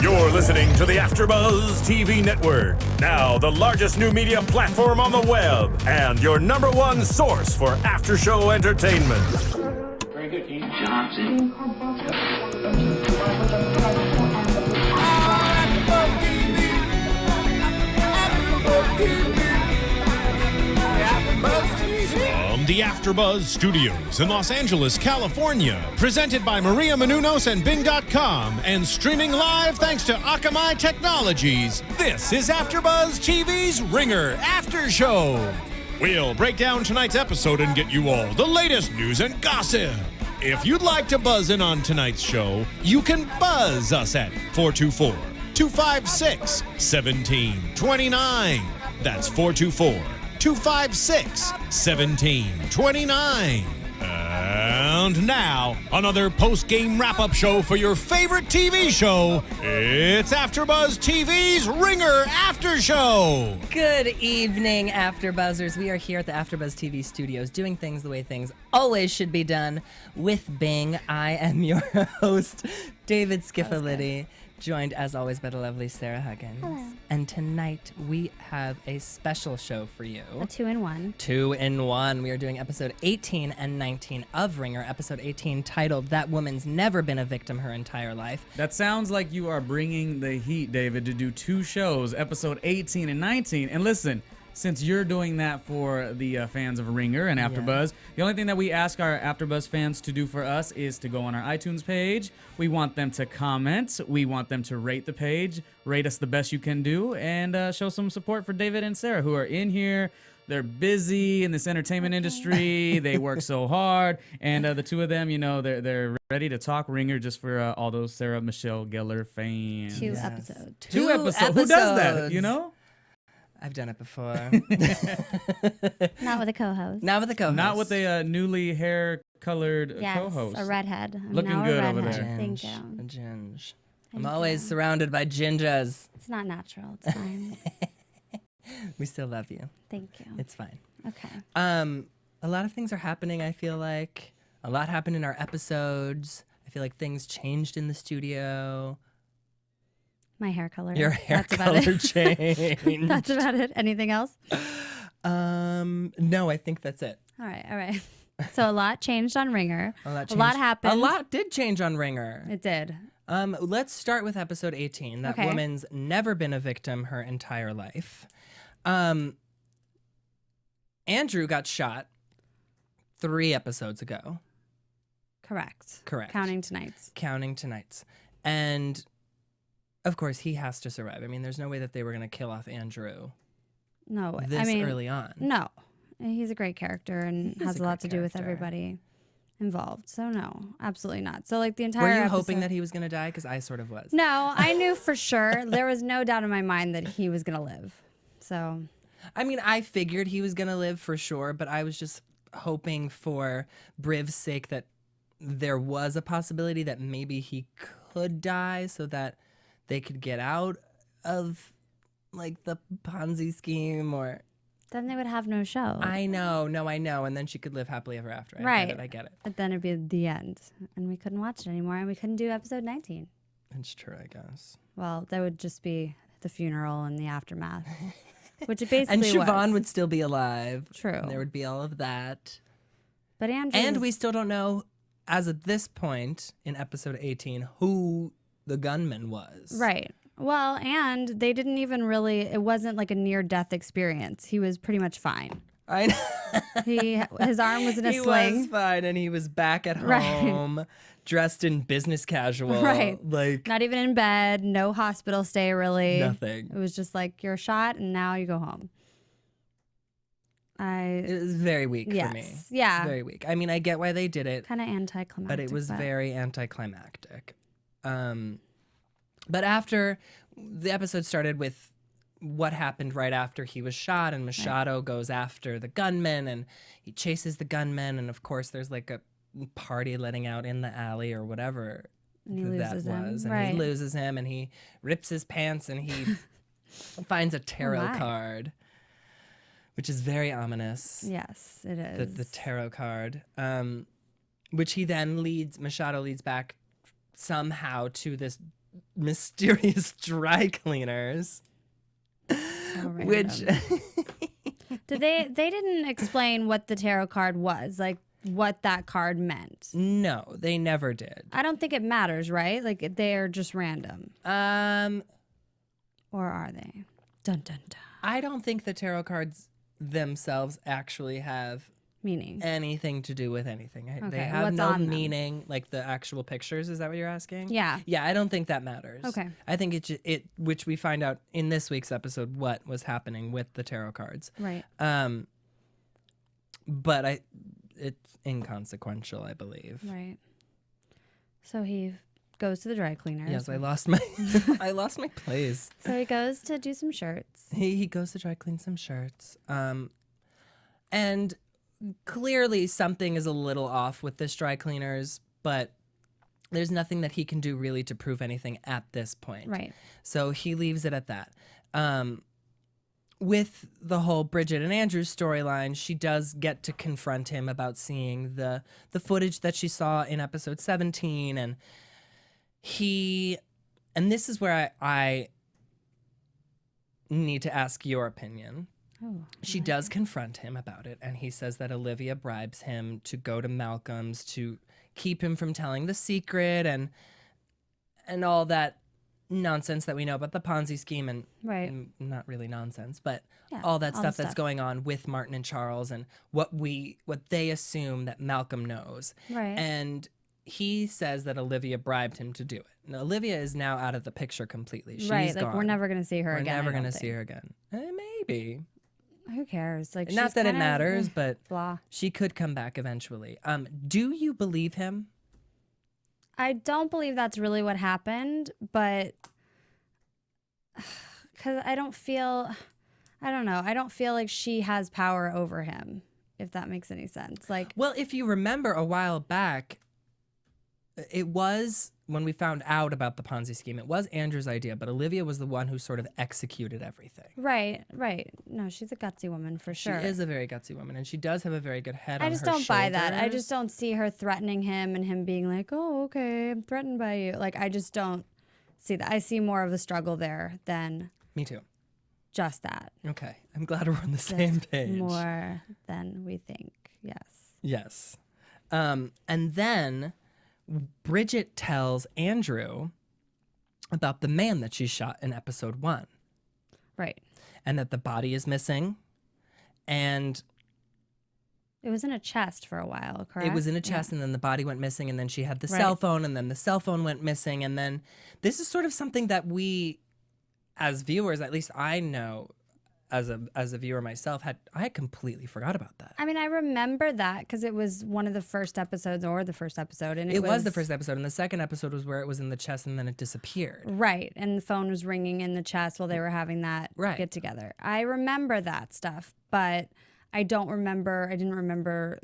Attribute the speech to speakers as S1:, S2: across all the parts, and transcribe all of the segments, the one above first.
S1: You're listening to the AFTERBUZZ TV Network, now the largest new media platform on the web, and your #1 source for after-show entertainment.
S2: Very good, King Johnson.
S3: From the AFTERBUZZ Studios in Los Angeles, California, presented by Maria Menounos and Bing.com, and streaming live thanks to Akamai Technologies, this is AFTERBUZZ TV's Ringer After Show. We'll break down tonight's episode and get you all the latest news and gossip. If you'd like to buzz in on tonight's show, you can buzz us at 424-256-1729. That's 424-256-1729. And now, another post-game wrap-up show for your favorite TV show. It's AFTERBUZZ TV's Ringer After Show.
S4: Good evening, AfterBuzzers. We are here at the AFTERBUZZ TV studios doing things the way things always should be done with Bing. I am your host, David Schifilliti, joined as always by the lovely Sarah Huggins.
S5: Hello.
S4: And tonight we have a special show for you.
S5: A 2-in-1.
S4: 2-in-1. We are doing episode 18 and 19 of Ringer. Episode 18 titled "That Woman's Never Been a Victim Her Entire Life."
S6: That sounds like you are bringing the heat, David, to do 2 shows, episode 18 and 19. And listen, since you're doing that for the fans of Ringer and AfterBuzz, the only thing that we ask our AfterBuzz fans to do for us is to go on our iTunes page. We want them to comment. We want them to rate the page, rate us the best you can do, and show some support for David and Sarah, who are in here. They're busy in this entertainment industry. They work so hard. And the two of them, you know, they're ready to talk Ringer just for all those Sarah Michelle Gellar fans.
S5: 2 episodes.
S6: 2 episodes. Who does that, you know?
S4: I've done it before.
S5: Not with a co-host.
S4: Not with a co-host.
S6: Not with a newly hair-colored
S5: Yes,
S6: co-host.
S5: a redhead. I'm
S6: Looking
S5: now
S6: good
S5: a
S6: over
S5: redhead.
S6: there.
S5: Thank you.
S4: A ginge. I'm
S5: Thank
S4: always
S5: you.
S4: surrounded by gingers.
S5: It's not natural. It's fine.
S4: We still love you.
S5: Thank you.
S4: It's fine.
S5: Okay.
S4: A lot of things are happening, I feel like. A lot happened in our episodes. I feel like things changed in the studio.
S5: My hair color.
S4: Your hair
S5: That's about
S4: color
S5: it.
S4: changed.
S5: That's about it. Anything else?
S4: No, I think that's it.
S5: All right. All right. So a lot changed on Ringer.
S4: A lot
S5: A lot
S4: changed.
S5: happened.
S4: A lot did change on Ringer.
S5: It did.
S4: Let's start with episode 18. That
S5: Okay.
S4: woman's never been a victim her entire life. Andrew got shot 3 episodes ago.
S5: Correct.
S4: Correct.
S5: Counting tonight's.
S4: Counting tonight's. And of course, he has to survive. I mean, there's no way that they were going to kill off Andrew
S5: No way.
S4: this
S5: I mean,
S4: early on.
S5: No. He's a great character and
S4: He is
S5: has
S4: a
S5: a lot
S4: great
S5: to do with
S4: character.
S5: everybody involved. So no, absolutely not. So like the entire
S4: Were you
S5: episode,
S4: hoping that he was going to die? Because I sort of was.
S5: No, I knew for sure. There was no doubt in my mind that he was going to live. So
S4: I mean, I figured he was going to live for sure, but I was just hoping for Briv's sake that there was a possibility that maybe he could die so that they could get out of like the Ponzi scheme or...
S5: then they would have no show.
S4: I know. And then she could live happily ever after. I get it.
S5: But then it'd be the end. And we couldn't watch it anymore. And we couldn't do episode 19.
S4: It's true, I guess.
S5: Well, that would just be the funeral and the aftermath. Which it basically
S4: And Siobhan
S5: was.
S4: would still be alive.
S5: True.
S4: And there would be all of that.
S5: But Andrew.
S4: And we still don't know, as of this point in episode 18, who the gunman was.
S5: Right. Well, and they didn't even really, it wasn't like a near-death experience. He was pretty much fine.
S4: I know.
S5: His arm was in a
S4: He
S5: sling.
S4: was fine, and he was back at
S5: Right.
S4: home, dressed in business casual.
S5: Right.
S4: Like,
S5: Not even in bed, no hospital stay really.
S4: nothing.
S5: It was just like you're shot and now you go home.
S4: It was very weak
S5: Yes.
S4: for me.
S5: Yeah.
S4: Very weak. I mean, I get why they did it,
S5: Kind of anticlimactic.
S4: but it was very anticlimactic. But after the episode started with what happened right after he was shot, and Machado goes after the gunman, and he chases the gunman, and of course there's like a party letting out in the alley or whatever
S5: And he
S4: that
S5: loses
S4: was.
S5: him.
S4: And
S5: Right.
S4: he loses him, and he rips his pants, and he finds a tarot
S5: my.
S4: card, which is very ominous.
S5: Yes, it is.
S4: The tarot card, which he then Machado leads back somehow to this mysterious dry cleaners.
S5: So
S4: Which
S5: random. They didn't explain what the tarot card was, like what that card meant.
S4: no, they never did.
S5: I don't think it matters, right? Like they're just random. Or are they? Dun dun dun.
S4: I don't think the tarot cards themselves actually have
S5: Meaning.
S4: anything to do with anything. They
S5: Okay,
S4: have
S5: what's
S4: no
S5: on them?
S4: meaning, like the actual pictures. Is that what you're asking?
S5: Yeah.
S4: Yeah, I don't think that matters.
S5: Okay.
S4: I think it which we find out in this week's episode what was happening with the tarot cards.
S5: Right.
S4: But it's inconsequential, I believe.
S5: Right. So he goes to the dry cleaners.
S4: Yes, I lost my I lost my place.
S5: So he goes to do some shirts.
S4: He goes to dry clean some shirts. And clearly something is a little off with this dry cleaners, but there's nothing that he can do really to prove anything at this point.
S5: Right.
S4: So he leaves it at that. With the whole Bridget and Andrew's storyline, she does get to confront him about seeing the footage that she saw in episode 17, and this is where I need to ask your opinion.
S5: Oh.
S4: She does confront him about it, and he says that Olivia bribes him to go to Malcolm's to keep him from telling the secret and all that nonsense that we know about the Ponzi scheme and
S5: Right.
S4: not really nonsense, but
S5: Yeah,
S4: all that
S5: all
S4: stuff
S5: the
S4: that's
S5: stuff.
S4: going on with Martin and Charles and what they assume that Malcolm knows.
S5: Right.
S4: And he says that Olivia bribed him to do it. Now, Olivia is now out of the picture completely. She's
S5: Right. Like
S4: gone.
S5: we're never gonna see her
S4: We're
S5: again.
S4: never
S5: I don't
S4: going to see
S5: think.
S4: her again. Maybe.
S5: Who cares? Like
S4: Not
S5: she's
S4: that it
S5: kind of,
S4: matters, but
S5: blah.
S4: she could come back eventually. Do you believe him?
S5: I don't believe that's really what happened, but because I don't know. I don't feel like she has power over him, if that makes any sense. Like,
S4: Well, if you remember a while back, it was when we found out about the Ponzi scheme, it was Andrew's idea, but Olivia was the one who sort of executed everything.
S5: right. No, she's a gutsy woman for sure.
S4: She is a very gutsy woman, and she does have a very good head on
S5: I
S4: her
S5: just don't buy that. I
S4: shoulders.
S5: just don't see her threatening him and him being like, oh, okay, I'm threatened by you. Like, I just don't see that. I see more of a struggle there than
S4: Me too.
S5: just that.
S4: Okay. I'm glad we're on the same page.
S5: More than we think. Yes.
S4: Yes. And then Bridget tells Andrew about the man that she shot in episode 1
S5: Right.
S4: and that the body is missing. And
S5: It was in a chest for a while, correct?
S4: it was in a chest, and then the body went missing, and then she had the
S5: Right.
S4: cell phone, and then the cell phone went missing. And then this is sort of something that we, as viewers, at least I know as a viewer myself, I had completely forgot about that.
S5: I mean, I remember that because it was one of the first episodes or the first episode. And
S4: It was the first episode, and the second episode was where it was in the chest, and then it disappeared.
S5: Right. And the phone was ringing in the chest while they were having that
S4: Right.
S5: get together. I remember that stuff, but I didn't remember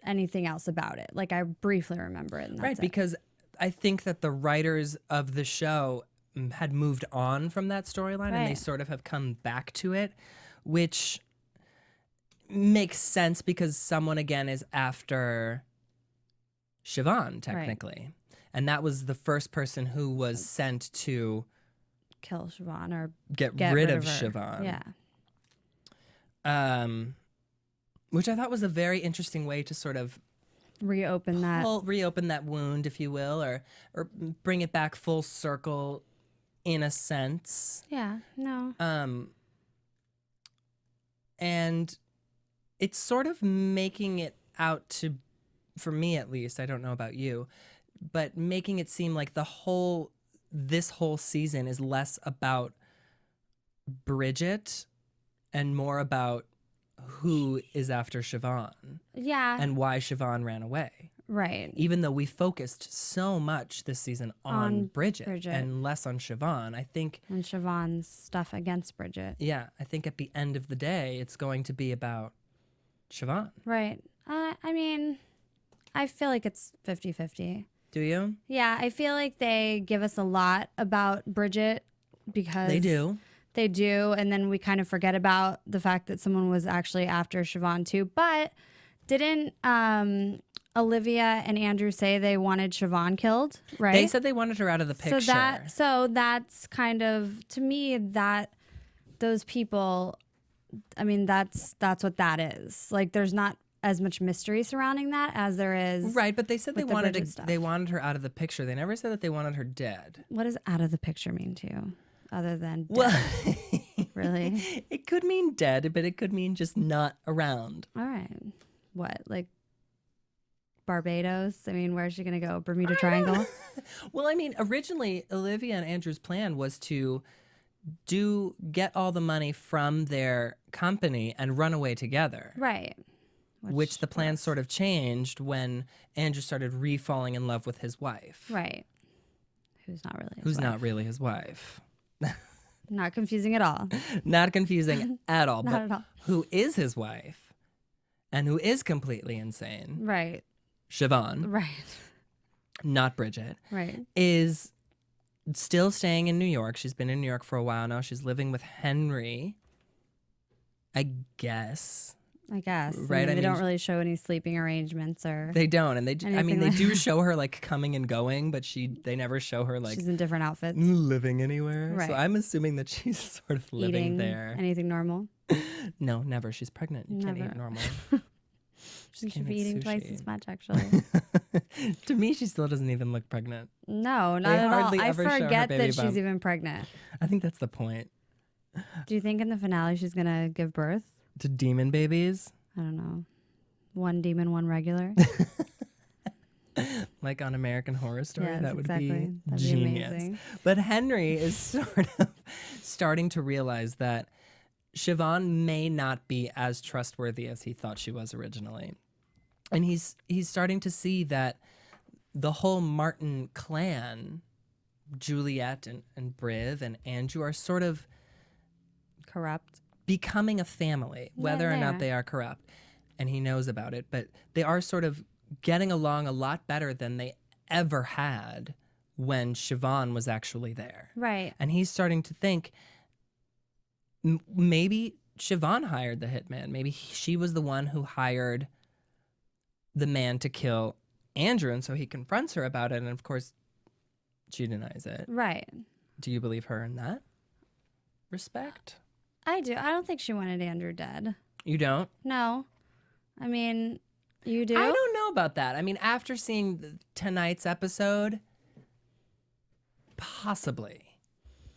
S5: anything else about it. Like I briefly remember it. And that's
S4: Right,
S5: it.
S4: because I think that the writers of the show had moved on from that storyline, and they
S5: Right.
S4: sort of have come back to it, which makes sense because someone again is after Siobhan technically, and that was the first person who was sent to
S5: Kill Siobhan or
S4: get
S5: get
S4: rid of
S5: her.
S4: Siobhan.
S5: Yeah.
S4: Which I thought was a very interesting way to sort of
S5: Reopen that.
S4: reopen that wound, if you will, or bring it back full circle in a sense.
S5: Yeah. No.
S4: And it's sort of making it out to, for me at least, I don't know about you, but making it seem like this whole season is less about Bridget and more about who is after Siobhan
S5: Yeah.
S4: and why Siobhan ran away.
S5: Right.
S4: Even though we focused so much this season on Bridget and less on Siobhan, I think,
S5: And Siobhan's stuff against Bridget.
S4: yeah, I think at the end of the day, it's going to be about Siobhan.
S5: Right. I mean, I feel like it's 50-50.
S4: Do you?
S5: Yeah, I feel like they give us a lot about Bridget because
S4: They do.
S5: They do, and then we kind of forget about the fact that someone was actually after Siobhan too. But didn't Olivia and Andrew say they wanted Siobhan killed, right?
S4: They said they wanted her out of the picture.
S5: So that's kind of, to me, that those people, I mean, that's what that is. Like, there's not as much mystery surrounding that as there is.
S4: Right, but they said they wanted
S5: stuff.
S4: they wanted her out of the picture. They never said that they wanted her dead.
S5: What does out of the picture mean to you, other than dead?
S4: Well,
S5: Really?
S4: It could mean dead, but it could mean just not around.
S5: All right. What, like Barbados? I mean, where's she going to go? Bermuda Triangle?
S4: Well, I mean, originally Olivia and Andrew's plan was to get all the money from their company and run away together.
S5: Right.
S4: Which the plan sort of changed when Andrew started re-falling in love with his wife.
S5: Right. Who's not really his
S4: Who's
S5: wife.
S4: not really his wife.
S5: Not confusing at all.
S4: Not confusing at all.
S5: Not
S4: but
S5: at all.
S4: who is his wife and who is completely insane,
S5: Right.
S4: Siobhan,
S5: Right.
S4: not Bridget,
S5: Right.
S4: is still staying in New York. She's been in New York for a while now. She's living with Henry, I guess.
S5: Right. I
S4: Right,
S5: mean,
S4: I
S5: they don't
S4: mean,
S5: really show any sleeping arrangements or
S4: They don't, and I mean, they
S5: like
S4: do
S5: that.
S4: show her like coming and going, but they never show her like
S5: she's in different outfits.
S4: living anywhere.
S5: Right.
S4: So I'm assuming that she's sort of living
S5: Eating
S4: there.
S5: anything normal.
S4: No, never. She's pregnant. You can't
S5: Never.
S4: eat normal.
S5: She
S4: can't
S5: should be
S4: eat
S5: eating twice
S4: sushi.
S5: as much, actually.
S4: To me, she still doesn't even look pregnant.
S5: No, not
S4: They
S5: at all.
S4: hardly
S5: I
S4: ever show her
S5: forget
S4: baby
S5: that
S4: bump.
S5: she's even pregnant.
S4: I think that's the point.
S5: Do you think in the finale she's going to give birth?
S4: To demon babies,
S5: I don't know. One demon, one regular.
S4: like on American Horror Story,
S5: Yes,
S4: that would
S5: exactly.
S4: be
S5: That'd be
S4: genius.
S5: amazing.
S4: But Henry is sort of starting to realize that Siobhan may not be as trustworthy as he thought she was originally. And he's starting to see that the whole Martin clan, Juliet and Briv and Andrew, are sort of
S5: Corrupt.
S4: becoming a family, whether or
S5: they
S4: not
S5: are.
S4: they are corrupt. And he knows about it, but they are sort of getting along a lot better than they ever had when Siobhan was actually there.
S5: Right.
S4: And he's starting to think maybe Siobhan hired the hitman. Maybe she was the one who hired the man to kill Andrew. And so he confronts her about it. And of course, she denies it.
S5: Right.
S4: Do you believe her in that respect?
S5: I do. I don't think she wanted Andrew dead.
S4: You don't?
S5: No. I mean, you do?
S4: I don't know about that. I mean, after seeing tonight's episode, possibly.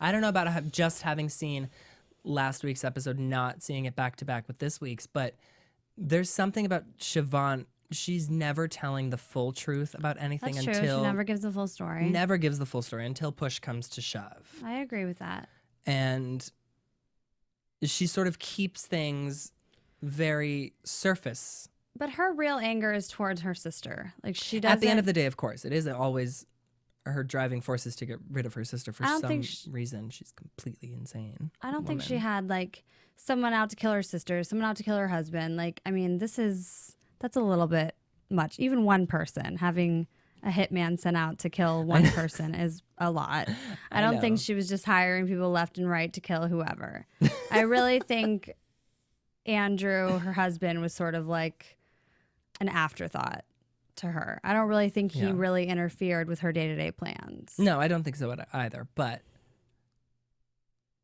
S4: I don't know about just having seen last week's episode, not seeing it back to back with this week's, but there's something about Siobhan. She's never telling the full truth about anything
S5: That's
S4: until
S5: true. She never gives the full story.
S4: never gives the full story until push comes to shove.
S5: I agree with that.
S4: And she sort of keeps things very surface.
S5: But her real anger is towards her sister. Like, she doesn't.
S4: At the end of the day, of course, it is always her driving force is to get rid of her sister for
S5: I don't
S4: some
S5: think
S4: reason. She's completely insane.
S5: I don't think she
S4: woman.
S5: had, like, someone out to kill her sister, someone out to kill her husband. Like, I mean, that's a little bit much. Even one person having a hitman sent out to kill one person is a lot. I don't think
S4: know.
S5: she was just hiring people left and right to kill whoever. I really think Andrew, her husband, was sort of like an afterthought to her. I don't really think he
S4: Yeah.
S5: really interfered with her day-to-day plans.
S4: No, I don't think so either, but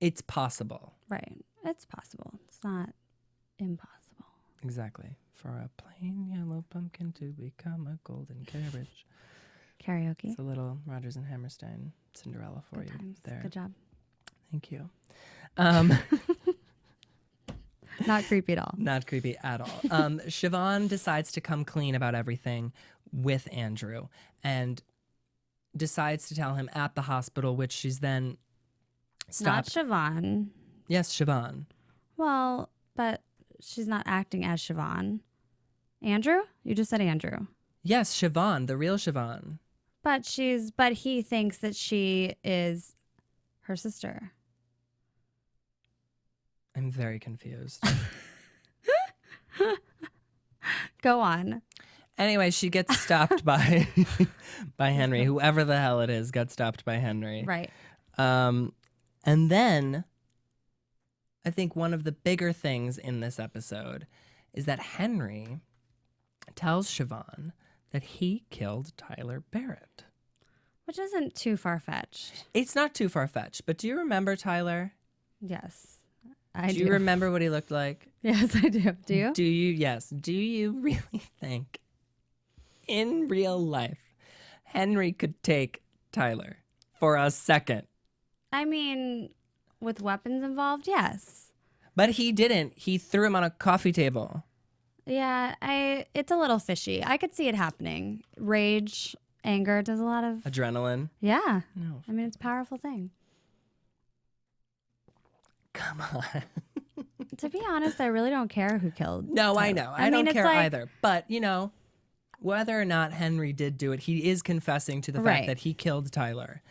S4: it's possible.
S5: Right. It's possible. It's not impossible.
S4: Exactly. For a plain yellow pumpkin to become a golden carriage.
S5: Karaoke.
S4: It's a little Rodgers and Hammerstein Cinderella for
S5: Good
S4: you
S5: times.
S4: there.
S5: Good job.
S4: Thank you.
S5: Not creepy at all.
S4: Not creepy at all. Siobhan decides to come clean about everything with Andrew and decides to tell him at the hospital, which she's then
S5: Not
S4: stopped.
S5: Siobhan.
S4: Yes, Siobhan.
S5: Well, but she's not acting as Siobhan. Andrew? You just said Andrew.
S4: Yes, Siobhan, the real Siobhan.
S5: But he thinks that she is her sister.
S4: I'm very confused.
S5: Go on.
S4: Anyway, she gets stopped by Henry. Whoever the hell it is got stopped by Henry.
S5: Right.
S4: And then I think one of the bigger things in this episode is that Henry tells Siobhan that he killed Tyler Barrett.
S5: Which isn't too far-fetched.
S4: It's not too far-fetched, but do you remember Tyler?
S5: Yes, I do.
S4: Do you remember what he looked like?
S5: Yes, I do. Do you?
S4: Do you? Yes. Do you really think in real life Henry could take Tyler for a second?
S5: I mean, with weapons involved, yes.
S4: But he didn't. He threw him on a coffee table.
S5: Yeah, it's a little fishy. I could see it happening. Rage, anger does a lot of...
S4: Adrenaline.
S5: Yeah.
S4: No.
S5: I mean, it's a powerful thing.
S4: Come on.
S5: To be honest, I really don't care who killed
S4: No,
S5: Tyler.
S4: I know. I
S5: mean,
S4: don't
S5: it's
S4: care
S5: like-
S4: either. But, you know, whether or not Henry did do it, he is confessing to the fact
S5: Right.
S4: that he killed Tyler.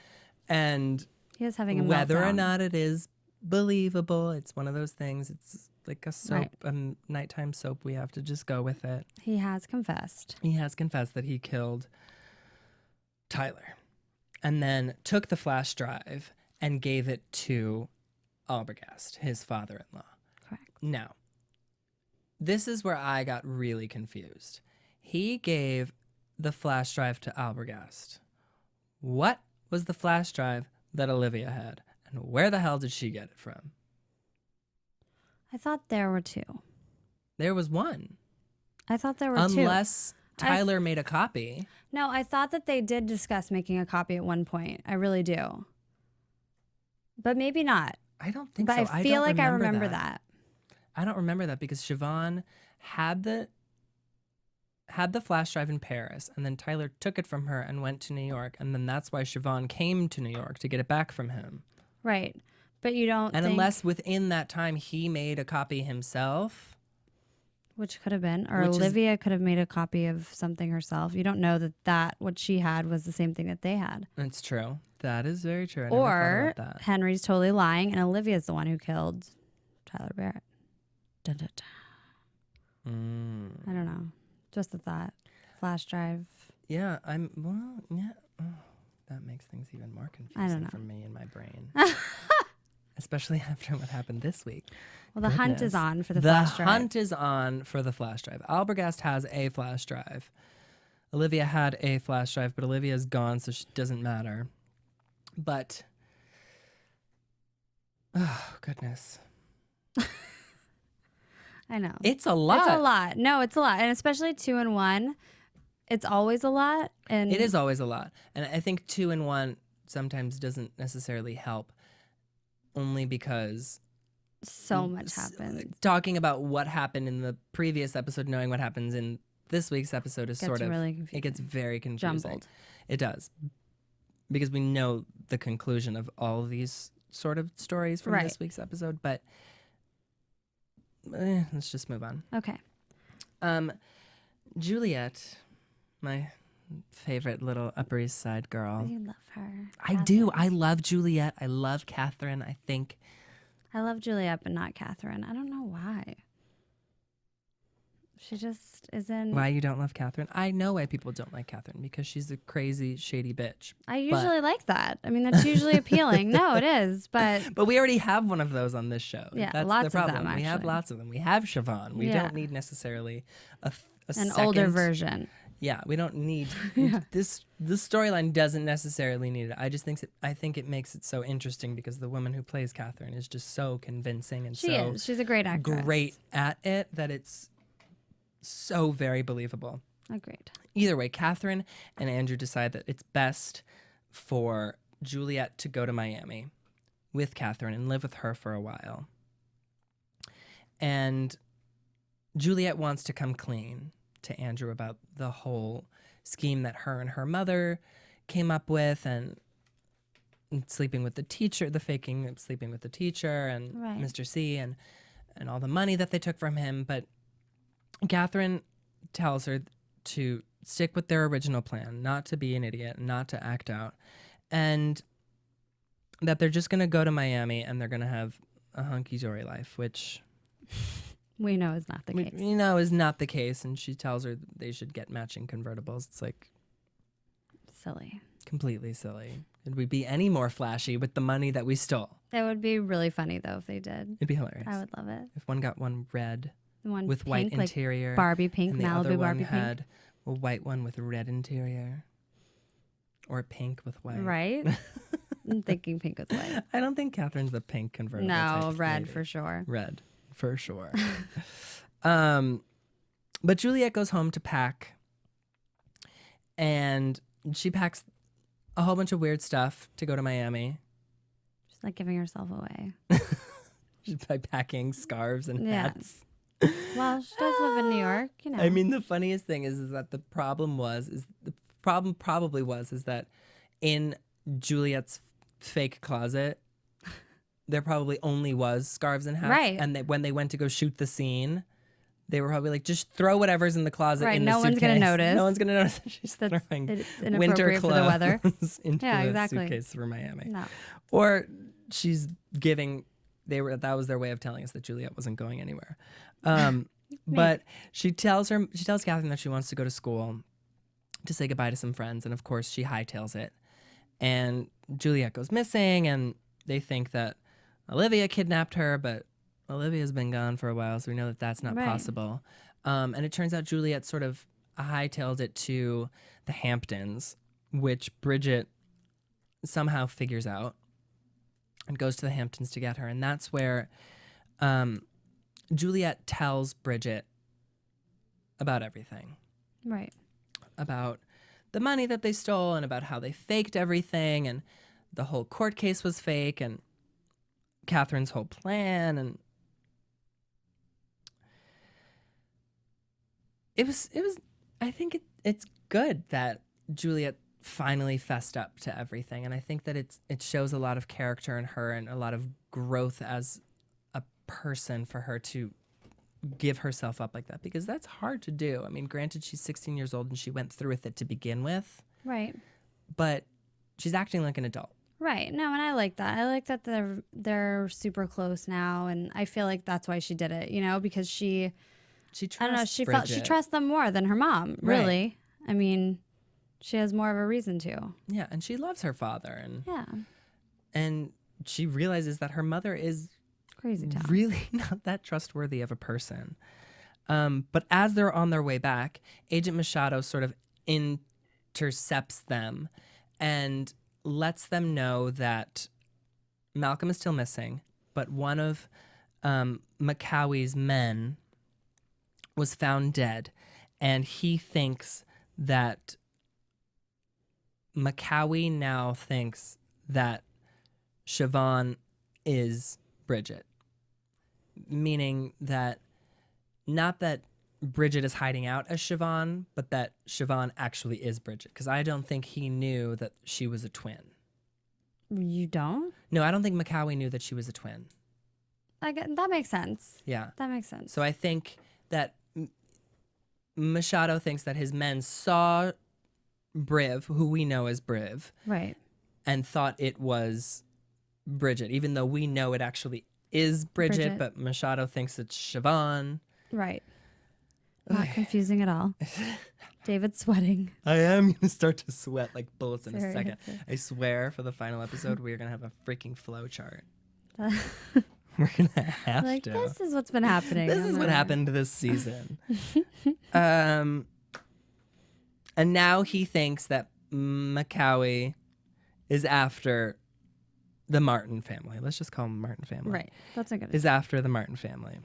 S4: And
S5: He is having a
S4: whether or
S5: meltdown.
S4: not it is believable, it's one of those things. It's like a soap,
S5: Right.
S4: a nighttime soap. We have to just go with it.
S5: He has confessed.
S4: He has confessed that he killed Tyler and then took the flash drive and gave it to Albregast, his father-in-law.
S5: Correct.
S4: Now, this is where I got really confused. He gave the flash drive to Albregast. What was the flash drive that Olivia had? And where the hell did she get it from?
S5: I thought there were two.
S4: There was one.
S5: I thought there were two.
S4: Unless Tyler made a copy.
S5: No, I thought that they did discuss making a copy at one point. I really do. But maybe not.
S4: I don't think
S5: But
S4: so.
S5: I feel
S4: don't
S5: like I remember that.
S4: I don't remember that because Siobhan had the flash drive in Paris, and then Tyler took it from her and went to New York, and then that's why Siobhan came to New York to get it back from him.
S5: Right. But you don't
S4: And
S5: think...
S4: unless within that time he made a copy himself,
S5: Which could have been. Or
S4: Which is-
S5: Olivia could have made a copy of something herself. You don't know that what she had was the same thing that they had.
S4: it's true. That is very true. I never
S5: Or
S4: thought about that.
S5: Henry's totally lying and Olivia's the one who killed Tyler Barrett. Dun, dun, dun. I don't know. Just a thought. Flash drive.
S4: Yeah, yeah. Oh, that makes things even more confusing
S5: know.
S4: for me in my brain. Especially after what happened this week.
S5: Well, the hunt
S4: Goodness.
S5: is on for the flash drive.
S4: The hunt is on for the flash drive. Albregast has a flash drive. Olivia had a flash drive, but Olivia's gone, so it doesn't matter. But, oh, goodness.
S5: I know.
S4: It's a lot.
S5: It's a lot. No, it's a lot. And especially 2 and 1. It's always a lot. And
S4: It is always a lot. And I think 2 and 1 sometimes doesn't necessarily help, only because
S5: so much happens.
S4: talking about what happened in the previous episode, knowing what happens in this week's episode is
S5: Gets
S4: sort of
S5: really confusing.
S4: it gets very confusing.
S5: Jumbled.
S4: It does, because we know the conclusion of all of these sort of stories from
S5: Right.
S4: this week's episode. But let's just move on.
S5: Okay.
S4: Juliet, my favorite little Upper East Side girl.
S5: You love her.
S4: I do. I love Juliet. I love Catherine. I think
S5: I love Juliet, but not Catherine. I don't know why. She just isn't.
S4: why you don't love Catherine. I know why people don't like Catherine, because she's a crazy, shady bitch.
S5: I usually like that. I mean, that's usually appealing. No, it is, but
S4: But we already have one of those on this show.
S5: Yeah,
S4: That's
S5: lots
S4: the
S5: of
S4: problem.
S5: them,
S4: We have
S5: actually.
S4: lots of them. We have Siobhan. We
S5: Yeah.
S4: don't need necessarily a
S5: an
S4: second,
S5: older version.
S4: Yeah, we don't need this. This storyline doesn't necessarily need it. I think it makes it so interesting because the woman who plays Catherine is just so convincing and
S5: She
S4: so
S5: is. She's a great actress.
S4: great at it that it's so very believable.
S5: Agreed.
S4: Either way, Catherine and Andrew decide that it's best for Juliet to go to Miami with Catherine and live with her for a while. And Juliet wants to come clean to Andrew about the whole scheme that her and her mother came up with, and sleeping with the teacher, the faking of sleeping with the teacher and
S5: Right.
S4: Mr. C, and all the money that they took from him. But Catherine tells her to stick with their original plan, not to be an idiot, not to act out, and that they're just going to go to Miami and they're going to have a hunky-dory life, which
S5: We know is not the case.
S4: you know is not the case. And she tells her they should get matching convertibles. It's like
S5: Silly.
S4: completely silly. Could we be any more flashy with the money that we stole?
S5: It would be really funny though if they did.
S4: It'd be hilarious.
S5: I would love it.
S4: If one got one red
S5: The one
S4: with
S5: pink,
S4: white interior,
S5: like Barbie pink,
S4: and the
S5: Malibu
S4: other one
S5: Barbie pink.
S4: had a white one with red interior. Or pink with white.
S5: Right? I'm thinking pink with white.
S4: I don't think Catherine's the pink convertible
S5: No,
S4: type
S5: red
S4: lady.
S5: for sure.
S4: Red, for sure. But Juliet goes home to pack. And she packs a whole bunch of weird stuff to go to Miami.
S5: She's like giving herself away.
S4: By packing scarves and
S5: Yeah.
S4: hats.
S5: Well, she does live in New York, you know.
S4: I mean, the funniest thing is that the problem probably was that in Juliet's fake closet, there probably only was scarves and hats.
S5: Right.
S4: And when they went to go shoot the scene, they were probably like, just throw whatever's in the closet
S5: Right,
S4: in the
S5: no one's gonna
S4: suitcase.
S5: notice.
S4: No one's going to notice that she's
S5: That's-
S4: throwing
S5: it's
S4: winter
S5: inappropriate for
S4: clothes
S5: the weather.
S4: into
S5: Yeah,
S4: the
S5: exactly.
S4: suitcase for Miami.
S5: No.
S4: Or she's giving, that was their way of telling us that Juliet wasn't going anywhere. But she tells Catherine that she wants to go to school to say goodbye to some friends. And of course she hightails it. And Juliet goes missing and they think that Olivia kidnapped her, but Olivia's been gone for a while. So we know that that's not
S5: Right.
S4: possible. And it turns out Juliet sort of hightailed it to the Hamptons, which Bridget somehow figures out and goes to the Hamptons to get her. And that's where Juliet tells Bridget about everything.
S5: Right.
S4: About the money that they stole and about how they faked everything and the whole court case was fake and Catherine's whole plan. And it was I think it's good that Juliet finally fessed up to everything. And I think that it shows a lot of character in her and a lot of growth as a person for her to give herself up like that, because that's hard to do. I mean, granted, she's 16 years old and she went through with it to begin with,
S5: Right.
S4: but she's acting like an adult.
S5: Right. No, and I like that. I like that they're super close now, and I feel like that's why she did it, you know, because she
S4: She
S5: I don't know,
S4: trusts
S5: she
S4: Bridget.
S5: felt she trusts them more than her mom,
S4: Right.
S5: really. I mean, she has more of a reason to.
S4: Yeah, and she loves her father,
S5: Yeah.
S4: and she realizes that her mother is
S5: Crazy town.
S4: really not that trustworthy of a person. But as they're on their way back, Agent Machado sort of intercepts them and lets them know that Malcolm is still missing, but one of Macawi's men was found dead, and he thinks that Macawi now thinks that Siobhan is Bridget, meaning that not that Bridget is hiding out as Siobhan, but that Siobhan actually is Bridget, because I don't think he knew that she was a twin.
S5: You don't?
S4: No, I don't think Macawi knew that she was a twin.
S5: That makes sense.
S4: Yeah.
S5: That makes sense.
S4: So I think that Machado thinks that his men saw Briv, who we know as Briv,
S5: Right.
S4: and thought it was Bridget, even though we know it actually is Bridget. But Machado thinks it's Siobhan.
S5: Right. Not confusing at all. David's sweating.
S4: I am going to start to sweat like bullets in a second.
S5: Seriously.
S4: I swear for the final episode, we're going to have a freaking flow chart. We're going to have
S5: Like,
S4: to.
S5: this is what's been happening.
S4: This is what happened this season. And now he thinks that Macawi is after the Martin family. Let's just call them Martin family.
S5: Right. That's a good
S4: Is after the Martin family.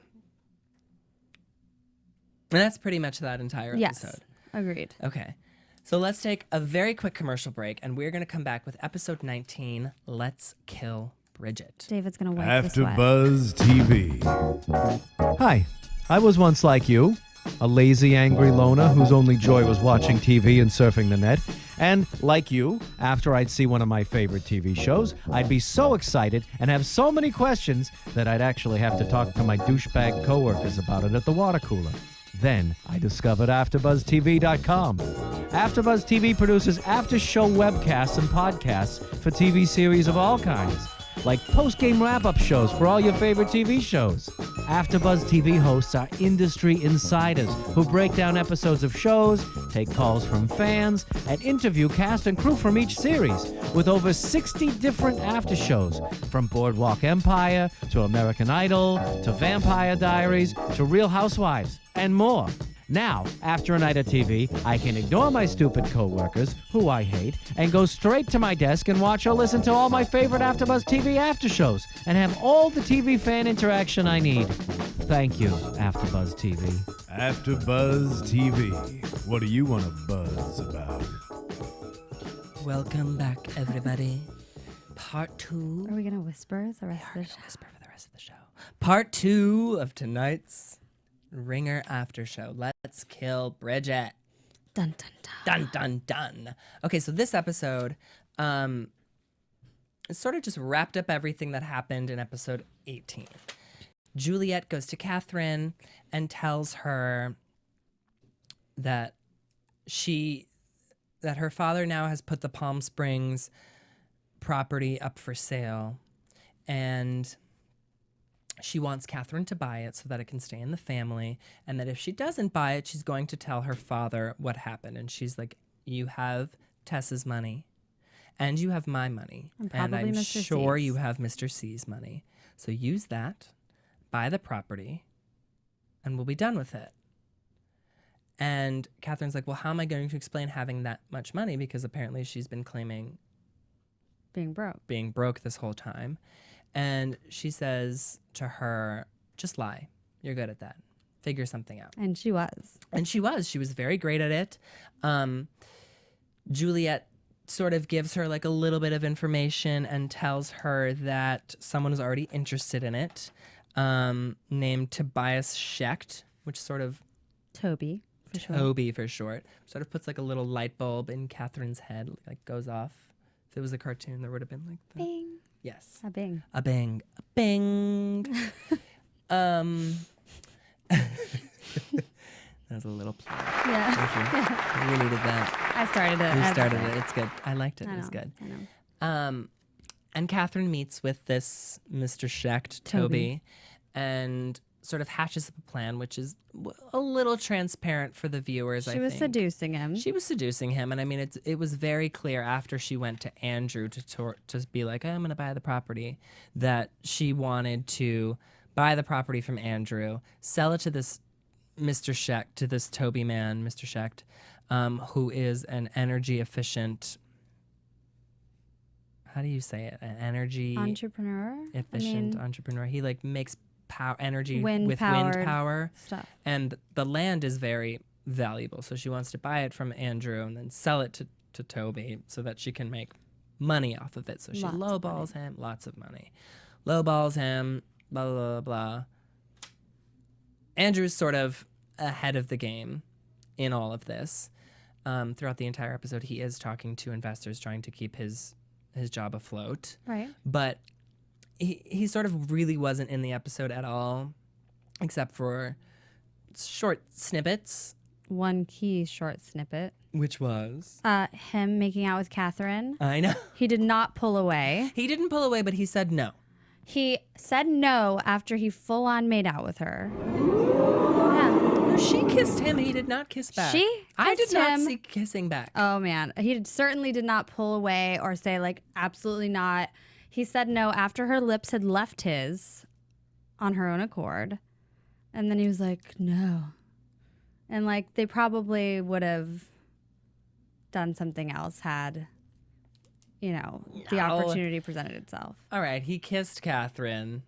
S4: And that's pretty much that entire
S5: Yes.
S4: episode.
S5: Agreed.
S4: Okay. So let's take a very quick commercial break, and we're going to come back with episode 19, Let's Kill Bridget.
S5: David's going to wipe the sweat.
S7: AfterBuzz TV. Hi, I was once like you, a lazy, angry loner whose only joy was watching TV and surfing the net. And like you, after I'd see one of my favorite TV shows, I'd be so excited and have so many questions that I'd actually have to talk to my douchebag coworkers about it at the water cooler. Then I discovered AfterBuzzTV.com. AfterBuzz TV produces after-show webcasts and podcasts for TV series of all kinds, like post-game wrap-up shows for all your favorite TV shows. AfterBuzz TV hosts are industry insiders who break down episodes of shows, take calls from fans, and interview cast and crew from each series, with over 60 different after shows, from Boardwalk Empire to American Idol to Vampire Diaries to Real Housewives and more. Now, after a night of TV, I can ignore my stupid coworkers, who I hate, and go straight to my desk and watch or listen to all my favorite AfterBuzz TV after shows, and have all the TV fan interaction I need. Thank you, AfterBuzz TV.
S1: AfterBuzz TV. What do you want to buzz about?
S4: Welcome back, everybody. Part 2.
S5: Are we going to whisper the rest of the show?
S4: Whisper for the rest of the show. Part 2 of tonight's Ringer after show. Let's kill Bridget.
S5: Dun, dun, dun.
S4: Dun, dun, dun. Okay, so this episode sort of just wrapped up everything that happened in episode 18. Juliet goes to Catherine and tells her that her father now has put the Palm Springs property up for sale, and she wants Catherine to buy it so that it can stay in the family, and that if she doesn't buy it, she's going to tell her father what happened. And she's like, you have Tessa's money, and you have my money, and I'm
S5: Mr.
S4: sure
S5: C's.
S4: you have Mr. C's money. So use that, buy the property, and we'll be done with it. And Catherine's like, well, how am I going to explain having that much money? Because apparently she's been claiming
S5: Being broke
S4: this whole time. And she says to her, just lie. You're good at that. Figure something out.
S5: And she was.
S4: And she was. She was very great at it. Juliet sort of gives her like a little bit of information and tells her that someone was already interested in it, named Tobias Schecht, which sort of...
S5: Toby, for sure.
S4: Toby for short. Sort of puts like a little light bulb in Catherine's head, like goes off. If it was a cartoon, there would have been like the...
S5: Bing.
S4: Yes.
S5: A bing.
S4: A bang. A bang. That was a little plug.
S5: Yeah.
S4: Thank you. We needed that.
S5: I started it.
S4: We
S5: I
S4: started
S5: was
S4: it.
S5: like,
S4: It's good. I liked it.
S5: I
S4: It was
S5: know,
S4: good.
S5: I know.
S4: And Catherine meets with this Mr. Schecht, Toby, and sort of hatches up a plan, which is a little transparent for the viewers, I
S5: She was
S4: think.
S5: seducing him.
S4: She was seducing him, and I mean, it was very clear after she went to Andrew to be like, I'm going to buy the property, that she wanted to buy the property from Andrew, sell it to this Mr. Schecht, to this Toby man, Mr. Schecht, who is an energy efficient. How do you say it? An energy
S5: Entrepreneur?
S4: efficient entrepreneur. He like makes energy
S5: Wind
S4: with wind
S5: powered
S4: power.
S5: stuff.
S4: And the land is very valuable. So she wants to buy it from Andrew and then sell it to Toby so that she can make money off of it. So she
S5: Lots of
S4: lowballs him, lots of money. Lowballs him, blah, blah, blah, blah. Andrew's sort of ahead of the game in all of this. Throughout the entire episode, he is talking to investors, trying to keep his job afloat.
S5: Right.
S4: But he sort of really wasn't in the episode at all, except for short snippets.
S5: One key short snippet.
S4: Which was?
S5: Him making out with Catherine.
S4: I know.
S5: He did not pull away.
S4: He didn't pull away, but he said no.
S5: He said no after he full on made out with her. Yeah.
S4: No, she kissed him. He did not kiss back. I did
S5: kissed
S4: not
S5: him.
S4: see kissing back.
S5: Oh man, he certainly did not pull away or say like absolutely not. He said no after her lips had left his on her own accord. And then he was like, no. And like they probably would have done something else had, you know, the
S4: No.
S5: opportunity presented itself.
S4: All right, he kissed Catherine.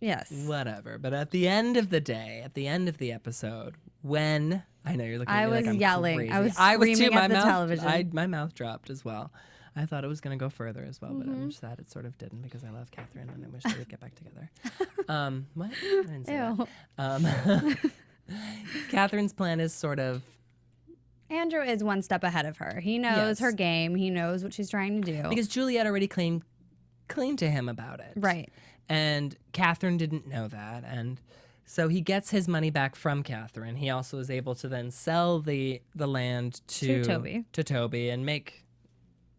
S5: Yes.
S4: Whatever. But at the end of the day, at the end of the episode, when I know you're looking at me like I'm
S5: yelling.
S4: crazy.
S5: I was
S4: too.
S5: screaming
S4: My
S5: at the
S4: mouth,
S5: television.
S4: my mouth dropped as well. I thought it was going to go further as well, but I'm sad it sort of didn't because I love Catherine and I wish they would get back together. What? I didn't say
S5: Ew.
S4: that. Catherine's plan is sort of...
S5: Andrew is one step ahead of her. He knows
S4: Yes.
S5: her game. He knows what she's trying to do.
S4: Because Juliet already claimed to him about it.
S5: Right.
S4: And Catherine didn't know that. And so he gets his money back from Catherine. He also is able to then sell the land to Toby and make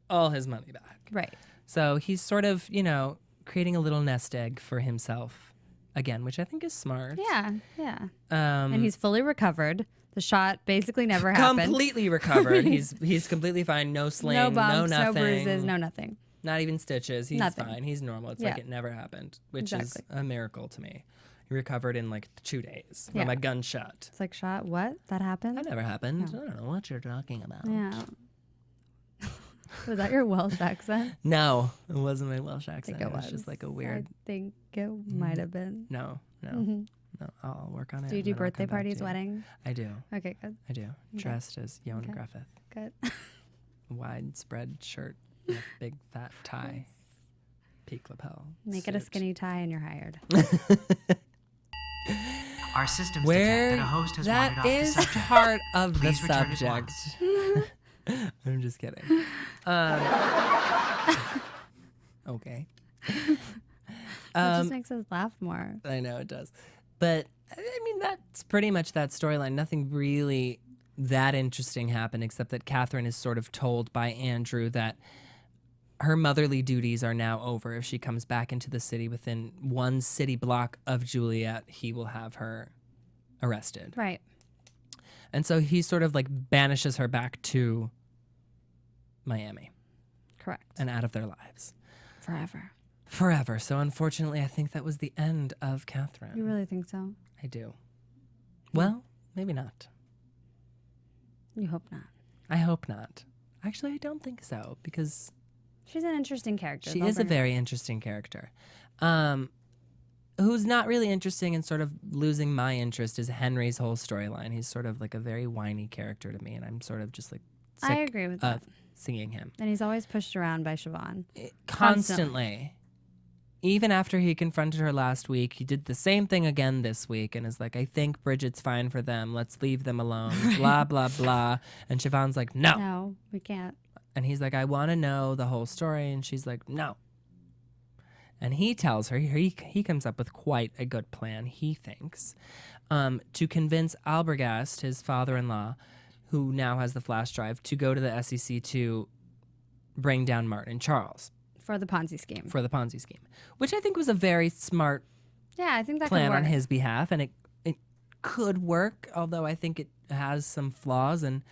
S4: all his money back.
S5: Right.
S4: So he's sort of, you know, creating a little nest egg for himself again, which I think is smart.
S5: Yeah, yeah. And he's fully recovered. The shot basically never happened.
S4: Completely recovered. He's completely fine. No sling,
S5: No bumps,
S4: no nothing.
S5: no bruises, no nothing.
S4: Not even stitches. He's
S5: Nothing.
S4: fine. He's normal. It's
S5: Yeah.
S4: like it never happened, which is
S5: Exactly.
S4: a miracle to me. recovered in like 2 days
S5: Yeah.
S4: from a gunshot.
S5: It's like, shot, what? That happened?
S4: That never happened. I don't know what you're talking about.
S5: Yeah. Was that your Welsh accent?
S4: No, it wasn't my Welsh accent.
S5: I think
S4: It was just like a weird.
S5: I think it might have been.
S4: No.
S5: Mhm.
S4: No, I'll work on it.
S5: Do you
S4: and
S5: do
S4: then I'll
S5: birthday
S4: come back to
S5: parties,
S4: you.
S5: weddings?
S4: I do.
S5: Okay, good.
S4: I do. Dressed as Joan
S5: Okay.
S4: Griffith.
S5: Good.
S4: Widespread shirt with a big fat tie. Peak lapel.
S5: Make it a
S4: suit.
S5: skinny tie and you're hired.
S8: Our systems
S4: Where
S8: detect that a host has wandered
S4: that
S8: off the
S4: is
S8: subject.
S4: part of the
S8: Please return at
S4: subject.
S8: once.
S4: I'm just kidding. Okay.
S5: It just makes us laugh more.
S4: I know it does. But I mean, that's pretty much that storyline. Nothing really that interesting happened except that Catherine is sort of told by Andrew that her motherly duties are now over. If she comes back into the city within 1 city block of Juliet, he will have her arrested.
S5: Right.
S4: And so he sort of like banishes her back to Miami
S5: Correct.
S4: and out of their lives.
S5: Forever.
S4: So unfortunately, I think that was the end of Catherine.
S5: You really think so?
S4: I do. Well, maybe not.
S5: You hope not.
S4: I hope not. Actually, I don't think so because
S5: She's an interesting character.
S4: she
S5: I'll
S4: is a
S5: bring her
S4: very interesting character. Who's not really interesting and sort of losing my interest is Henry's whole storyline. He's sort of like a very whiny character to me, and I'm sort of just like sick
S5: I agree with
S4: of
S5: that.
S4: seeing him.
S5: And he's always pushed around by Siobhan.
S4: Constantly. Even after he confronted her last week, he did the same thing again this week and is like, I think Bridget's fine for them. Let's leave them alone. Blah, blah, blah. And Siobhan's like, no.
S5: No, we can't.
S4: And he's like, I want to know the whole story. And she's like, no. And he tells her, he comes up with quite a good plan, he thinks, to convince Albrecht, his father-in-law, who now has the flash drive, to go to the SEC to bring down Martin and Charles.
S5: For the Ponzi scheme.
S4: For the Ponzi scheme, which I think was a very smart
S5: Yeah, I think that
S4: plan
S5: could work.
S4: on his behalf, and it could work, although I think it has some flaws. And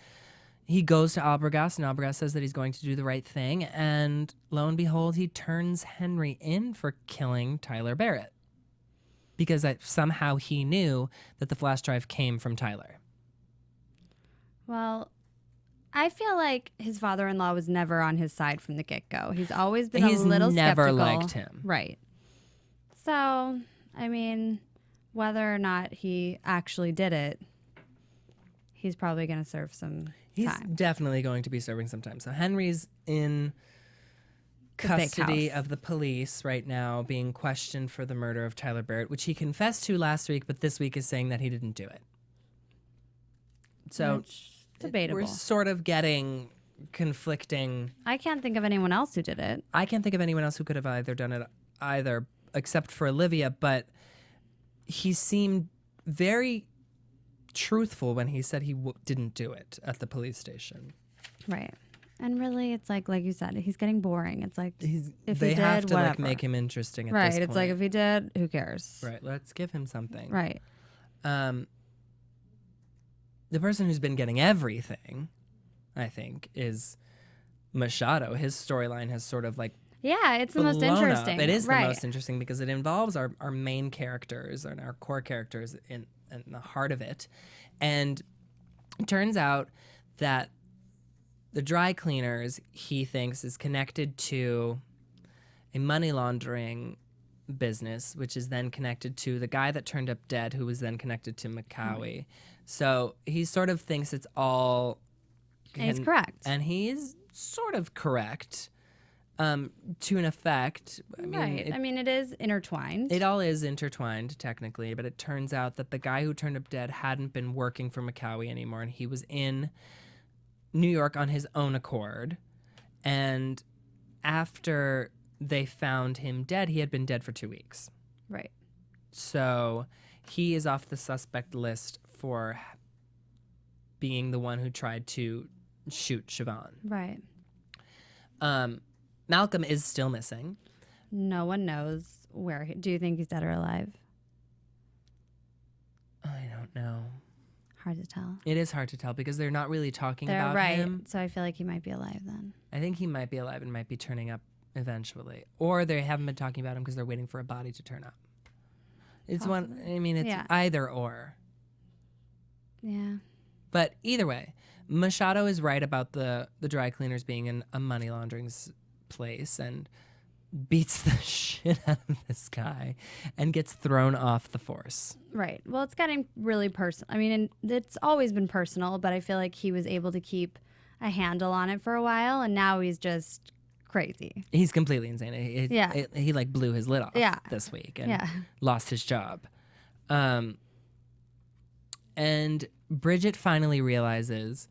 S4: he goes to Albrecht, and Albrecht says that he's going to do the right thing, and lo and behold, he turns Henry in for killing Tyler Barrett because somehow he knew that the flash drive came from Tyler.
S5: Well, I feel like his father-in-law was never on his side from the get-go. He's always been a little
S4: never
S5: skeptical.
S4: liked him.
S5: Right. So, I mean, whether or not he actually did it, he's probably going to serve some
S4: He's
S5: time.
S4: definitely going to be serving some time. So Henry's in
S5: The big
S4: custody
S5: house.
S4: of the police right now, being questioned for the murder of Tyler Barrett, which he confessed to last week, but this week is saying that he didn't do it. So
S5: Which, debatable.
S4: we're sort of getting conflicting.
S5: I can't think of anyone else who did it.
S4: I can't think of anyone else who could have either done it either, except for Olivia, but he seemed very truthful when he said he didn't do it at the police station.
S5: Right. And really, it's like you said, he's getting boring. It's like, if
S4: They
S5: he
S4: have
S5: did,
S4: to like
S5: whatever.
S4: make him interesting at
S5: Right.
S4: this
S5: It's
S4: point.
S5: like, if he did, who cares?
S4: Right, let's give him something.
S5: Right.
S4: The person who's been getting everything, I think, is Machado. His storyline has sort of like
S5: Yeah, it's the most
S4: blown up.
S5: interesting.
S4: It is
S5: right.
S4: the most interesting because it involves our main characters and our core characters in the heart of it. And it turns out that the dry cleaners, he thinks, is connected to a money laundering business, which is then connected to the guy that turned up dead, who was then connected to Macawi. So he sort of thinks it's all...
S5: And he's correct.
S4: And he's sort of correct to an effect. I mean,
S5: Right. I mean, it is intertwined.
S4: it all is intertwined, technically, but it turns out that the guy who turned up dead hadn't been working for Macawi anymore, and he was in New York on his own accord. And after they found him dead, he had been dead for 2 weeks.
S5: Right.
S4: So he is off the suspect list for being the one who tried to shoot Siobhan.
S5: Right.
S4: Malcolm is still missing.
S5: No one knows where. Do you think he's dead or alive?
S4: I don't know.
S5: Hard to tell.
S4: It is hard to tell because they're not really talking
S5: They're
S4: about
S5: right.
S4: him.
S5: So I feel like he might be alive then.
S4: I think he might be alive and might be turning up eventually. Or they haven't been talking about him because they're waiting for a body to turn up. It's one. I mean, it's either or.
S5: Yeah.
S4: But either way, Machado is right about the dry cleaners being in a money laundering place and beats the shit out of this guy and gets thrown off the force.
S5: Right. Well, it's getting really personal. I mean, and it's always been personal, but I feel like he was able to keep a handle on it for a while, and now he's just crazy.
S4: He's completely insane. He like blew his lid off this week and lost his job. And Bridget finally realizes,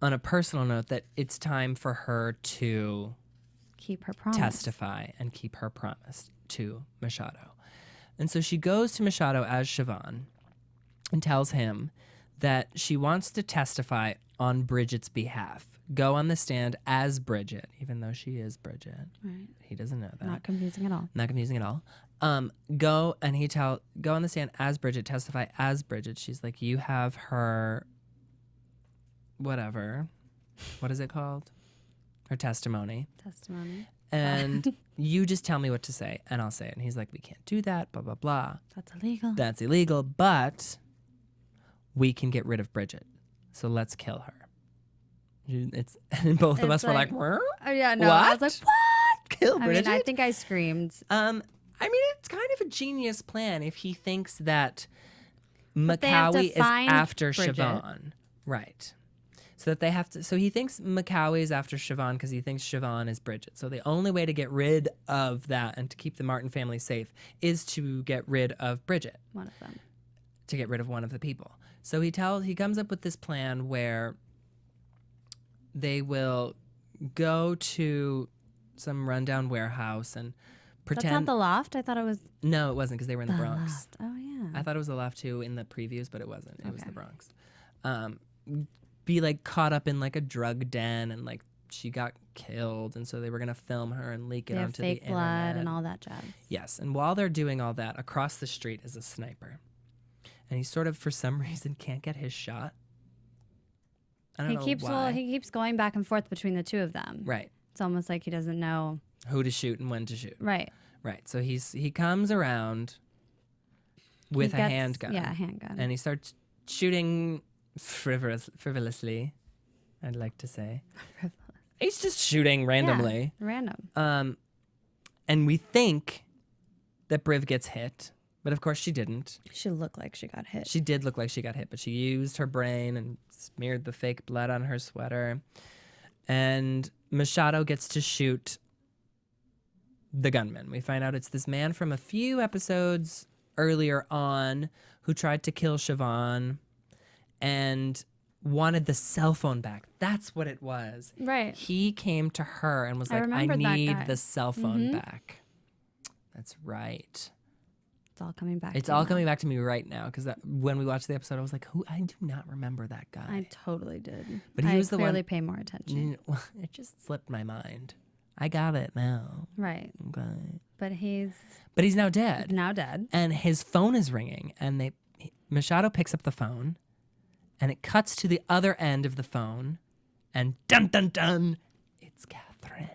S4: on a personal note, that it's time for her to
S5: keep her promise.
S4: Testify and keep her promise to Machado. And so she goes to Machado as Siobhan and tells him that she wants to testify on Bridget's behalf. Go on the stand as Bridget, even though she is Bridget.
S5: Right.
S4: He doesn't know that.
S5: Not confusing at all.
S4: Not confusing at all. Go on the stand as Bridget, testify as Bridget. She's like, you have her, whatever. What is it called? Her testimony. And you just tell me what to say, and I'll say it. And he's like, we can't do that, blah, blah, blah. That's illegal, but we can get rid of Bridget. So let's kill her. And both of us were like,
S5: oh, yeah, no.
S4: What?
S5: I was like, what?
S4: Kill Bridget?
S5: I mean, I think I screamed.
S4: I mean, it's kind of a genius plan if he thinks that
S5: But they have to
S4: Macawi is
S5: find
S4: after
S5: Bridget.
S4: Siobhan. Right. So that they have to. So he thinks Macawi is after Siobhan because he thinks Siobhan is Bridget. So the only way to get rid of that and to keep the Martin family safe is to get rid of Bridget.
S5: One of them.
S4: To get rid of one of the people. So he comes up with this plan where they will go to some rundown warehouse and pretend.
S5: That's not the loft? I thought it was.
S4: No, it wasn't because they were in the Bronx.
S5: Loft. Oh, yeah.
S4: I thought it was the loft too in the previews, but it wasn't. It was the Bronx. Be like caught up in like a drug den and like she got killed, and so they were gonna film her and leak it onto the internet.
S5: Fake blood and all that jazz.
S4: Yes, and while they're doing all that, across the street is a sniper, and he sort of for some reason can't get his shot. I don't know why.
S5: He keeps going back and forth between the two of them.
S4: Right.
S5: It's almost like he doesn't know
S4: who to shoot and when to shoot.
S5: Right.
S4: Right. So he comes around with a handgun.
S5: Yeah, a handgun.
S4: And he starts shooting frivolously, I'd like to say. He's just shooting randomly.
S5: Yeah, random.
S4: And we think that Briv gets hit, but of course she didn't.
S5: She looked like she got hit.
S4: She did look like she got hit, but she used her brain and smeared the fake blood on her sweater. And Machado gets to shoot the gunman. We find out it's this man from a few episodes earlier on who tried to kill Siobhan and wanted the cell phone back. That's what it was.
S5: Right.
S4: He came to her and was like, I need the cell phone back. That's right.
S5: It's all coming back.
S4: It's all coming back to me right now because when we watched the episode, I was like, "Who? I do not remember that guy."
S5: I totally did.
S4: But he was the one.
S5: I clearly pay more attention.
S4: It just slipped my mind. I got it now.
S5: Right.
S4: Okay.
S5: But he's
S4: now dead.
S5: Now dead.
S4: And his phone is ringing, and Machado picks up the phone, and it cuts to the other end of the phone, and dun dun dun, it's Catherine.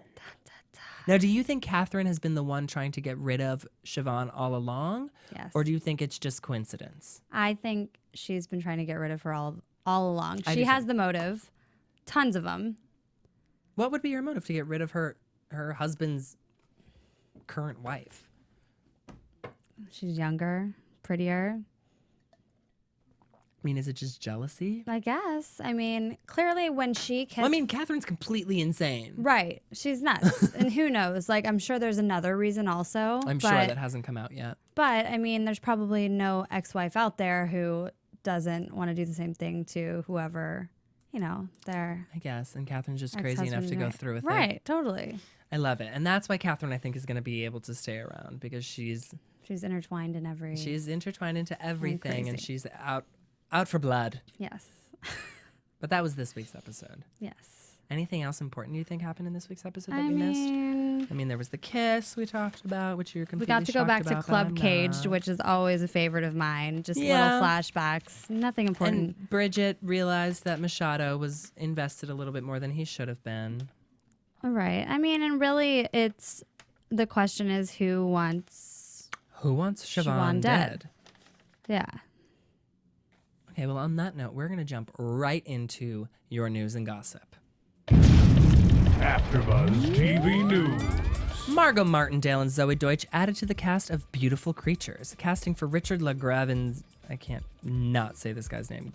S4: Now, do you think Catherine has been the one trying to get rid of Siobhan all along?
S5: Yes.
S4: Or do you think it's just coincidence?
S5: I think she's been trying to get rid of her all along. She has the motive. Tons of them.
S4: What would be her motive to get rid of her husband's current wife?
S5: She's younger, prettier.
S4: I mean, is it just jealousy?
S5: I guess. I mean, clearly when she kissed...
S4: Well, I mean, Catherine's completely insane.
S5: Right. She's nuts. And who knows? Like, I'm sure there's another reason also.
S4: I'm sure that hasn't come out yet.
S5: But, I mean, there's probably no ex-wife out there who doesn't want to do the same thing to whoever, their...
S4: I guess. And Catherine's just crazy enough to go through with it.
S5: Right. Totally.
S4: I love it. And that's why Catherine, I think, is going to be able to stay around because she's
S5: intertwined in every...
S4: She's intertwined into everything and she's out for blood.
S5: Yes.
S4: But that was this week's episode.
S5: Yes.
S4: Anything else important you think happened in this week's episode that we missed? I mean, there was the kiss we talked about, which you're completely
S5: We got to go back
S4: about,
S5: to Club Caged, which is always a favorite of mine. Just little flashbacks. Nothing important.
S4: And Bridget realized that Machado was invested a little bit more than he should have been.
S5: All right. I mean, and really, the question is who wants
S4: Who wants Siobhan
S5: Siobhan dead.
S4: dead?
S5: Yeah.
S4: Okay, well, on that note, we're going to jump right into your news and gossip.
S1: AfterBuzz TV News.
S4: Margot Martindale and Zoe Deutsch added to the cast of Beautiful Creatures. Casting for Richard LaGravenz, I can't not say this guy's name.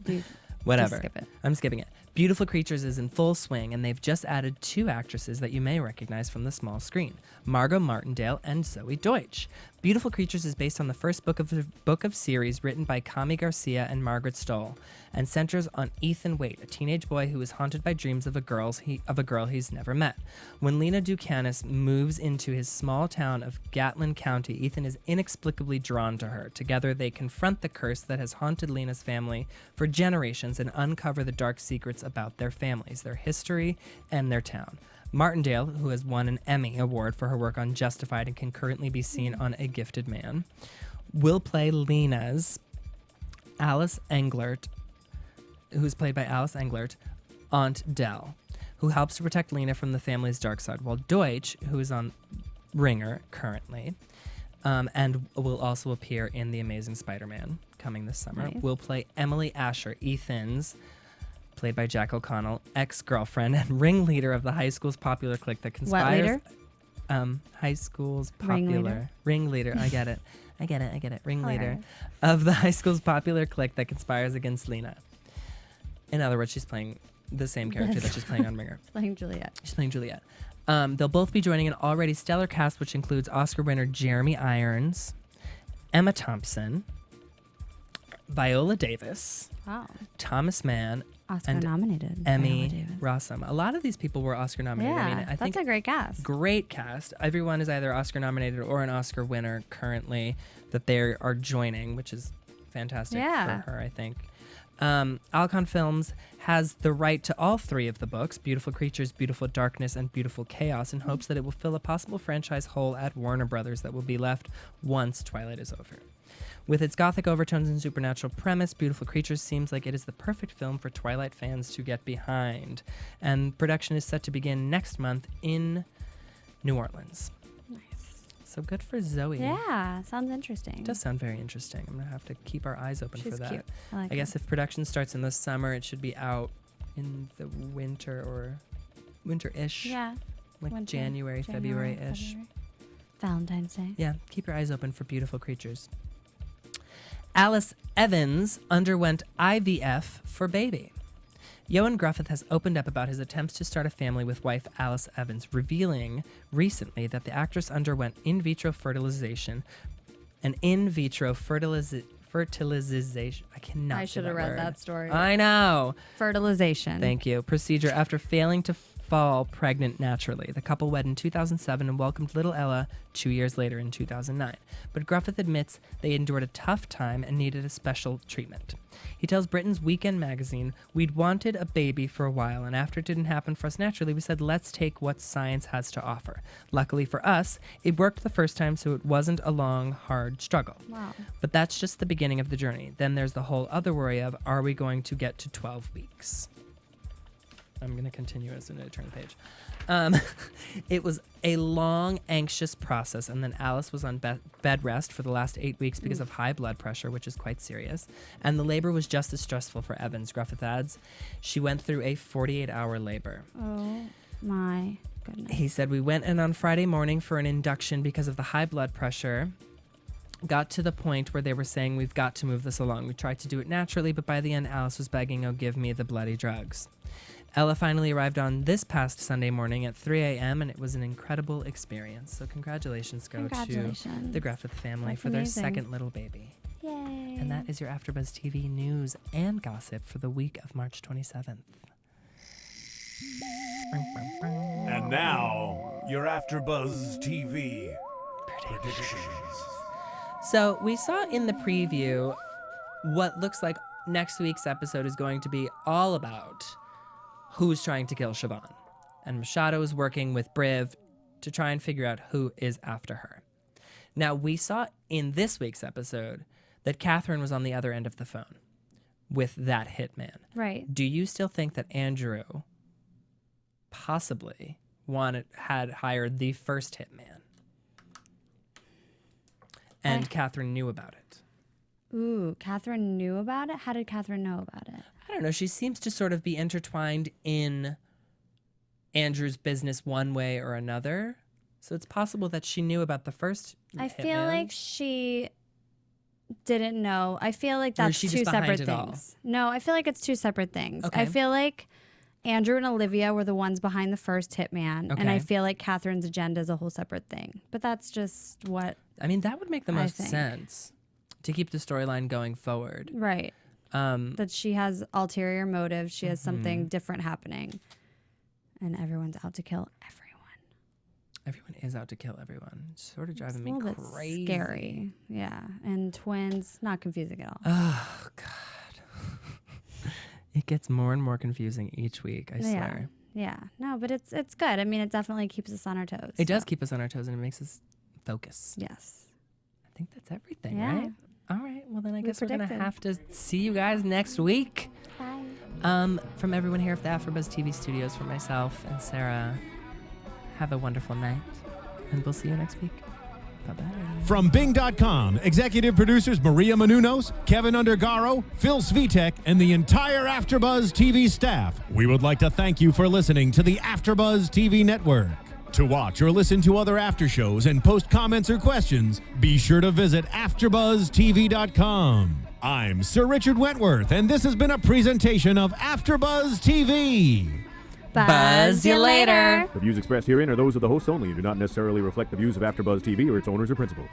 S5: Dude,
S4: Whatever.
S5: just skip it.
S4: I'm skipping it. Beautiful Creatures is in full swing, and they've just added 2 actresses that you may recognize from the small screen, Margot Martindale and Zoe Deutsch. Beautiful Creatures is based on the first book of series written by Kami Garcia and Margaret Stoll, and centers on Ethan Waite, a teenage boy who is haunted by dreams of a girl he's never met. When Lena Ducanis moves into his small town of Gatlin County, Ethan is inexplicably drawn to her. Together, they confront the curse that has haunted Lena's family for generations and uncover the dark secrets about their families, their history, and their town. Martindale, who has won an Emmy Award for her work on Justified and can currently be seen on A Gifted Man, will play Lena's Alice Englert, who's played by Alice Englert, Aunt Dell, who helps to protect Lena from the family's dark side, while Deutsch, who is on Ringer currently, and will also appear in The Amazing Spider-Man coming this summer,
S5: Nice.
S4: will play Emily Asher, Ethan's, played by Jack O'Connell, ex-girlfriend and ringleader of the high school's popular clique that conspires. High school's popular ringleader. I get it. Ringleader
S5: Hilarious.
S4: of the high school's popular clique that conspires against Lena. In other words, she's playing the same character that she's playing on Ringer.
S5: Playing Juliet.
S4: She's playing Juliet. They'll both be joining an already stellar cast, which includes Oscar winner Jeremy Irons, Emma Thompson, Viola Davis,
S5: Wow.
S4: Thomas Mann,
S5: Oscar
S4: and
S5: nominated.
S4: Emmy
S5: Viola Davis.
S4: Rossum. A lot of these people were Oscar nominated.
S5: Yeah,
S4: I mean, I think
S5: that's a great cast.
S4: great cast. Everyone is either Oscar nominated or an Oscar winner currently that they are joining, which is fantastic
S5: Yeah.
S4: for her, I think. Alcon Films has the right to all 3 of the books, Beautiful Creatures, Beautiful Darkness, and Beautiful Chaos, in hopes that it will fill a possible franchise hole at Warner Brothers that will be left once Twilight is over. With its gothic overtones and supernatural premise, Beautiful Creatures seems like it is the perfect film for Twilight fans to get behind. And production is set to begin next month in New Orleans.
S5: Nice.
S4: So good for Zoe.
S5: Yeah, sounds interesting.
S4: It does sound very interesting. I'm going to have to keep our eyes open
S5: She's
S4: for that.
S5: cute. I like
S4: I guess
S5: her.
S4: if production starts in the summer, it should be out in the winter or winter-ish.
S5: Yeah.
S4: Like
S5: winter,
S4: January, February-ish.
S5: February. Valentine's Day.
S4: Yeah, keep your eyes open for Beautiful Creatures. Alice Evans underwent IVF for baby. Ioan Gruffith has opened up about his attempts to start a family with wife Alice Evans, revealing recently that the actress underwent in vitro fertilization. An in vitro fertilization. I cannot.
S5: I
S4: say
S5: should have read
S4: word.
S5: that story.
S4: I know.
S5: Fertilization.
S4: Thank you. Procedure after failing to fall pregnant naturally. The couple wed in 2007 and welcomed little Ella 2 years later in 2009. But Gruffith admits they endured a tough time and needed a special treatment. He tells Britain's Weekend magazine, "We'd wanted a baby for a while, and after it didn't happen for us naturally, we said, let's take what science has to offer. Luckily for us, it worked the first time, so it wasn't a long, hard struggle.
S5: Wow.
S4: But that's just the beginning of the journey. Then there's the whole other worry of, are we going to get to 12 weeks? I'm going to continue as soon as I turn the page. It was a long, anxious process, and then Alice was on bed rest for the last 8 weeks because of high blood pressure, which is quite serious. And the labor was just as stressful for Evans, Gruffith adds. She went through a 48-hour labor.
S5: Oh my goodness.
S4: He said, we went in on Friday morning for an induction because of the high blood pressure. Got to the point where they were saying, we've got to move this along. We tried to do it naturally, but by the end, Alice was begging, oh, give me the bloody drugs. Ella finally arrived on this past Sunday morning at 3 a.m., and it was an incredible experience. So congratulations go to the Gruffith family
S5: That's
S4: for their
S5: amazing.
S4: second little baby.
S5: Yay.
S4: And that is your AfterBuzz TV news and gossip for the week of March 27th.
S1: And now, your AfterBuzz TV predictions.
S4: So we saw in the preview what looks like next week's episode is going to be all about who's trying to kill Siobhan. And Machado is working with Briv to try and figure out who is after her. Now, we saw in this week's episode that Catherine was on the other end of the phone with that hitman.
S5: Right.
S4: Do you still think that Andrew possibly had hired the first hitman. And Catherine knew about it.
S5: Ooh, Catherine knew about it? How did Catherine know about it?
S4: I don't know. She seems to sort of be intertwined in Andrew's business one way or another. So it's possible that she knew about the first
S5: I
S4: hitman.
S5: feel like she didn't know. I feel like that's
S4: she
S5: two
S4: just behind
S5: separate
S4: it all?
S5: things. No, I feel like it's two separate things.
S4: Okay.
S5: I feel like Andrew and Olivia were the ones behind the first hitman, and I
S4: Okay.
S5: feel like Catherine's agenda is a whole separate thing. But that's just what
S4: I mean, that would make the
S5: I
S4: most
S5: think.
S4: sense to keep the storyline going forward.
S5: right. That she has ulterior motives. She has something different happening, and everyone's out to kill everyone.
S4: Everyone is out to kill everyone. It's sort of
S5: It's
S4: driving
S5: a
S4: me
S5: little bit
S4: crazy.
S5: scary. Yeah, and twins, not confusing at all.
S4: Oh, God. It gets more and more confusing each week, I swear.
S5: Yeah. No, but it's good. I mean, it definitely keeps us on our toes.
S4: It does keep us on our toes and it makes us focus.
S5: Yes.
S4: I think that's everything,
S5: Yeah.
S4: right? All right. Well, then I guess we're going to
S5: predicted.
S4: have to see you guys next week.
S5: Bye.
S4: From everyone here at the AfterBuzz TV studios, from myself and Sarah, have a wonderful night, and we'll see you next week. Bye-bye.
S3: From Bing.com, executive producers Maria Menounos, Kevin Undergaro, Phil Svitek, and the entire AfterBuzz TV staff, we would like to thank you for listening to the AfterBuzz TV network. To watch or listen to other after shows and post comments or questions, be sure to visit AfterBuzzTV.com. I'm Sir Richard Wentworth, and this has been a presentation of AfterBuzz TV.
S4: Buzz you later.
S9: The views expressed herein are those of the hosts only and do not necessarily reflect the views of AfterBuzz TV or its owners or principals.